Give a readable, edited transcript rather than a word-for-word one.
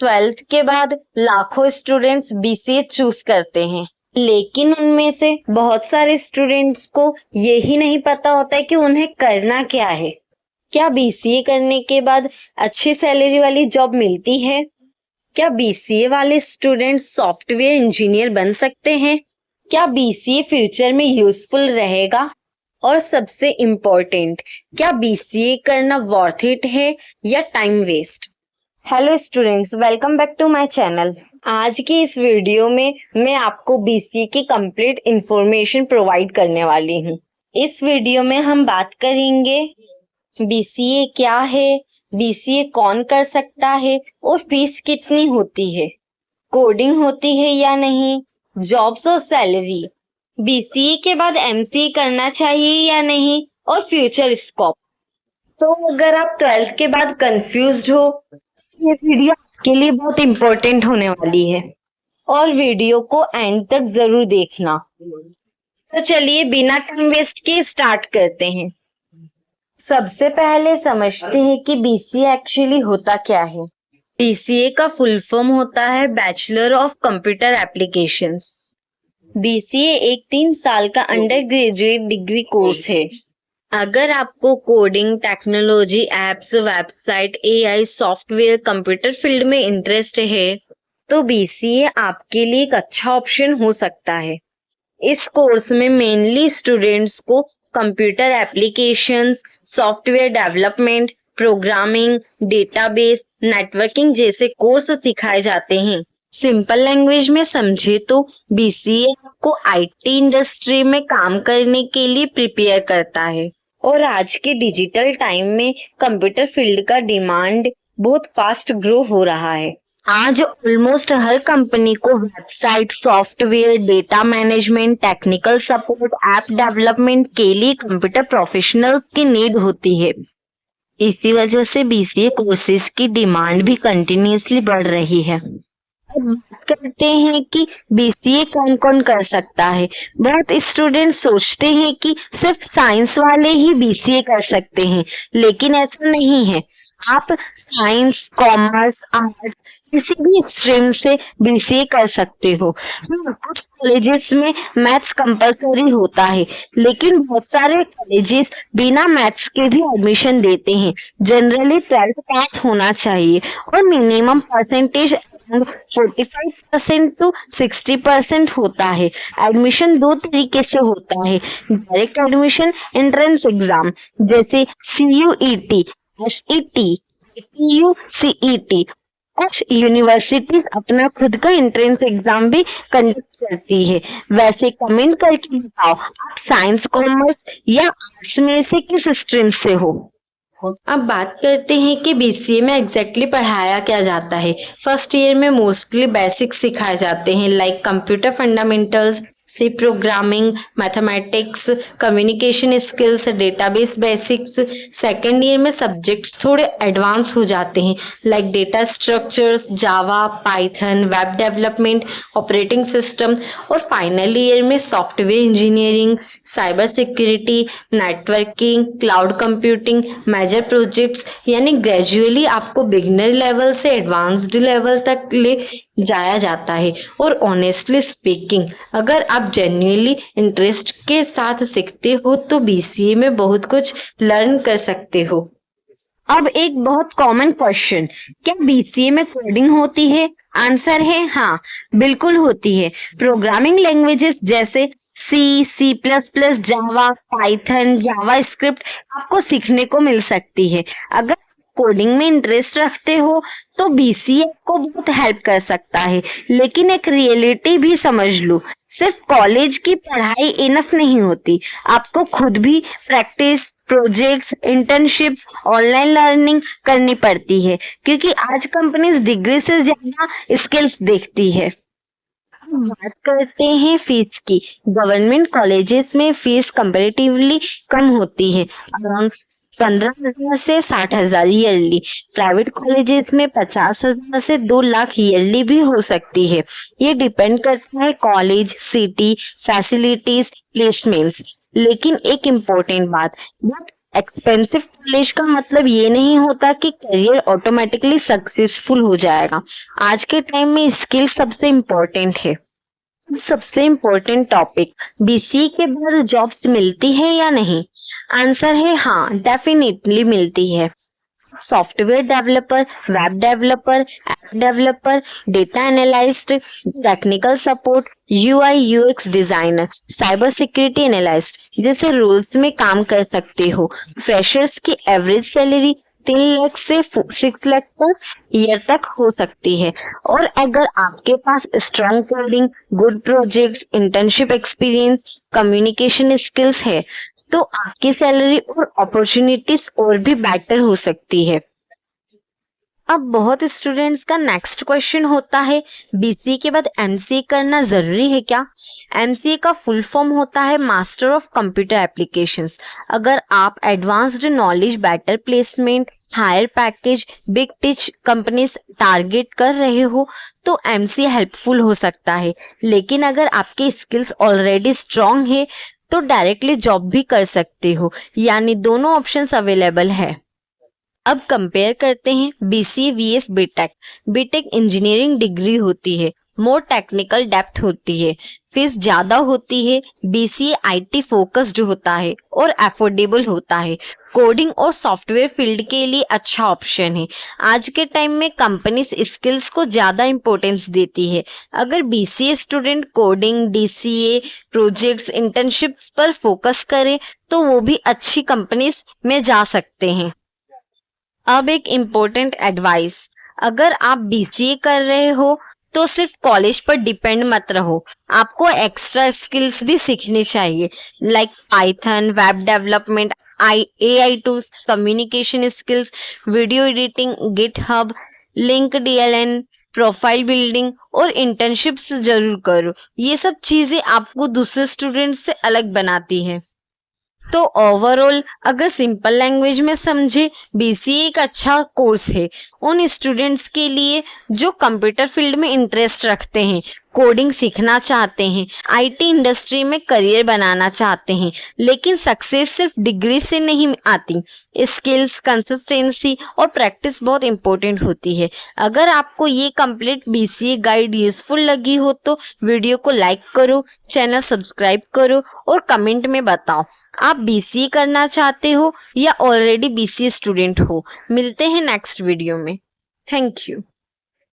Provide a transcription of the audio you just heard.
Twelfth के बाद लाखों स्टूडेंट्स बीसीए चूज करते हैं, लेकिन उनमें से बहुत सारे स्टूडेंट्स को यही नहीं पता होता है कि उन्हें करना क्या है। क्या बीसीए करने के बाद अच्छी सैलरी वाली जॉब मिलती है? क्या बीसीए वाले स्टूडेंट्स सॉफ्टवेयर इंजीनियर बन सकते हैं? क्या बीसीए फ्यूचर में यूजफुल रहेगा? और सबसे इम्पोर्टेंट, क्या बीसीए करना वर्थ इट है या time waste? Hello students, welcome back to my channel. आज की इस वीडियो में मैं आपको बीसीए की कंप्लीट इंफॉर्मेशन प्रोवाइड करने वाली हूँ। इस वीडियो में हम बात करेंगे बीसीए क्या है, बीसीए कौन कर सकता है और फीस कितनी होती है, कोडिंग होती है या नहीं, जॉब्स और सैलरी, बीसीए के बाद एमसीए करना चाहिए या नहीं और फ्यूचर स्कोप। तो अगर आप ट्वेल्थ के बाद कंफ्यूज्ड हो, ये वीडियो आपके लिए बहुत इम्पोर्टेंट होने वाली है और वीडियो को एंड तक जरूर देखना। तो चलिए बिना टाइम वेस्ट के स्टार्ट करते हैं। सबसे पहले समझते हैं कि बीसीए एक्चुअली होता क्या है। बीसीए का फुल फॉर्म होता है bachelor of computer applications. BCA एक 3 साल का अंडर ग्रेजुएट डिग्री कोर्स है। अगर आपको coding, technology, apps, website, AI, software, computer field में इंटरेस्ट है तो बीसीए आपके लिए एक अच्छा ऑप्शन हो सकता है। इस कोर्स में मेनली स्टूडेंट्स को computer applications, software development, programming, database, networking जैसे कोर्स सिखाए जाते हैं। सिंपल लैंग्वेज में समझे तो बीसीए आपको आईटी इंडस्ट्री में काम करने के लिए प्रिपेयर करता है। और आज के डिजिटल टाइम में कंप्यूटर फील्ड का डिमांड बहुत फास्ट ग्रो हो रहा है। आज ऑलमोस्ट हर कंपनी को website, software, data management, technical support, app development के लिए कंप्यूटर प्रोफेशनल की नीड होती है। इसी वजह से बीसीए कोर्सेज की डिमांड भी कंटिन्यूअसली बढ़ रही है। अब बात करते हैं कि बीसीए कौन कौन कर सकता है। बहुत स्टूडेंट सोचते हैं कि सिर्फ साइंस वाले ही बीसीए कर सकते हैं, लेकिन ऐसा नहीं है। आप साइंस, कॉमर्स, आर्ट किसी भी स्ट्रीम से बीसीए कर सकते हो। कुछ कॉलेजेस में मैथ्स कंपलसरी होता है, लेकिन बहुत सारे कॉलेजेस बिना मैथ्स के भी एडमिशन देते हैं। जनरली 12th पास होना चाहिए और मिनिमम परसेंटेज 45% to 60% होता है। एडमिशन 2 तरीके से होता है, डायरेक्ट एडमिशन, एंट्रेंस एग्जाम जैसे CUET, SET, ATU, CET। कुछ यूनिवर्सिटीज अपना खुद का एंट्रेंस एग्जाम भी कंडक्ट करती है। वैसे कमेंट करके बताओ आप साइंस, कॉमर्स या आर्ट्स में से किस स्ट्रीम से हो। अब बात करते हैं कि बीसीए में एग्जैक्टली पढ़ाया क्या जाता है। फर्स्ट ईयर में मोस्टली बेसिक्स सिखाए जाते हैं, like computer fundamentals, C programming, mathematics, communication skills, database basics. Second year में सब्जेक्ट्स थोड़े एडवांस हो जाते हैं, like data structures, Java, Python, web development, operating system. और फाइनल ईयर में software engineering, cyber security, networking, cloud computing, major projects. यानी gradually आपको beginner level से एडवांस्ड लेवल तक ले जाया जाता है। और ऑनेस्टली स्पीकिंग, अगर आप जेन्युइनली इंटरेस्ट के साथ सीखते हो तो बीसीए में बहुत कुछ लर्न कर सकते हो। अब एक बहुत कॉमन क्वेश्चन, क्या बीसीए में कोडिंग होती है? आंसर है हाँ, बिल्कुल होती है। प्रोग्रामिंग लैंग्वेजेस जैसे C++, जावा, पाइथन, जावा स्क्रिप्ट आपको सीखने को मिल सकती है। अगर कोडिंग में इंटरेस्ट रखते हो तो बीसीए को बहुत हेल्प कर सकता है। लेकिन एक रियलिटी भी समझ लो, सिर्फ कॉलेज की पढ़ाई इनफ नहीं होती, आपको खुद भी practice, projects, internships, online learning करनी पड़ती है, क्योंकि आज कंपनीज डिग्री से ज्यादा स्किल्स देखती है। बात करते हैं फीस की। गवर्नमेंट कॉलेजेस में फीस कंपैरेटिवली कम होती है, अराउंड 15,000 से 60,000 ईयरली। प्राइवेट कॉलेजेस में 50,000 से 2 लाख ईयरली भी हो सकती है। ये डिपेंड करता है कॉलेज, सिटी, फैसिलिटीज, प्लेसमेंट्स। लेकिन एक इम्पोर्टेंट बात, एक्सपेंसिव कॉलेज का मतलब ये नहीं होता कि करियर ऑटोमेटिकली सक्सेसफुल हो जाएगा। आज के टाइम में स्किल सबसे इम्पोर्टेंट है। सबसे इम्पोर्टेंट टॉपिक, बीसीए के बाद जॉब्स मिलती है या नहीं? आंसर है हाँ, डेफिनेटली मिलती है। Software developer, web developer, app developer, data analyst, technical support, UI UX designer, cyber security analyst जैसे रोल्स में काम कर सकते हो। फ्रेशर्स की एवरेज सैलरी 3 लाख से 6 लाख तक ईयर तक हो सकती है। और अगर आपके पास strong coding, good projects, internship experience, communication skills है तो आपकी सैलरी और अपॉर्चुनिटीज और भी बेटर हो सकती है। अब बहुत स्टूडेंट्स का नेक्स्ट क्वेश्चन होता है, बीसीए के बाद एमसीए करना जरूरी है क्या? एमसीए का फुल फॉर्म होता है मास्टर ऑफ कंप्यूटर एप्लीकेशंस। अगर आप advanced knowledge, better placement, higher package, big tech companies target कर रहे हो तो एमसीए हेल्पफुल हो सकता है। लेकिन अगर आपके स्किल्स ऑलरेडी स्ट्रांग है तो डायरेक्टली जॉब भी कर सकते हो, यानी दोनों ऑप्शंस अवेलेबल है। अब कंपेयर करते हैं BCA vs B Tech. B Tech engineering degree होती है, मोर टेक्निकल डेप्थ होती है, फीस ज्यादा होती है। बीसीए आईटी फोकस्ड होता है और अफोर्डेबल होता है। कोडिंग और सॉफ्टवेयर फील्ड के लिए अच्छा ऑप्शन है। आज के टाइम में कंपनीज स्किल्स को ज्यादा इंपॉर्टेंस देती है। अगर BCA student coding, DCA, projects, internships पर फोकस करे तो वो भी अच्छी कंपनीज में जा सकते हैं। अब एक इम्पोर्टेंट एडवाइस, अगर आप बीसीए कर रहे हो तो सिर्फ कॉलेज पर डिपेंड मत रहो, आपको एक्स्ट्रा स्किल्स भी सीखनी चाहिए, like Python, web development, AI tools, communication skills, video editing, GitHub, LinkedIn, profile building और इंटर्नशिप्स जरूर करो। ये सब चीजें आपको दूसरे स्टूडेंट्स से अलग बनाती है। तो ओवरऑल अगर सिंपल लैंग्वेज में समझे, बीसीए एक अच्छा कोर्स है उन स्टूडेंट्स के लिए जो कंप्यूटर फील्ड में इंटरेस्ट रखते हैं, कोडिंग सीखना चाहते हैं, आईटी इंडस्ट्री में करियर बनाना चाहते हैं। लेकिन सक्सेस सिर्फ डिग्री से नहीं आती, स्किल्स, कंसिस्टेंसी और प्रैक्टिस बहुत इंपॉर्टेंट होती है। अगर आपको ये कंप्लीट बीसीए गाइड यूजफुल लगी हो तो वीडियो को लाइक करो, चैनल सब्सक्राइब करो और कमेंट में बताओ आप बीसीए करना चाहते हो या ऑलरेडी बीसीए स्टूडेंट हो। मिलते हैं नेक्स्ट वीडियो में। Thank you.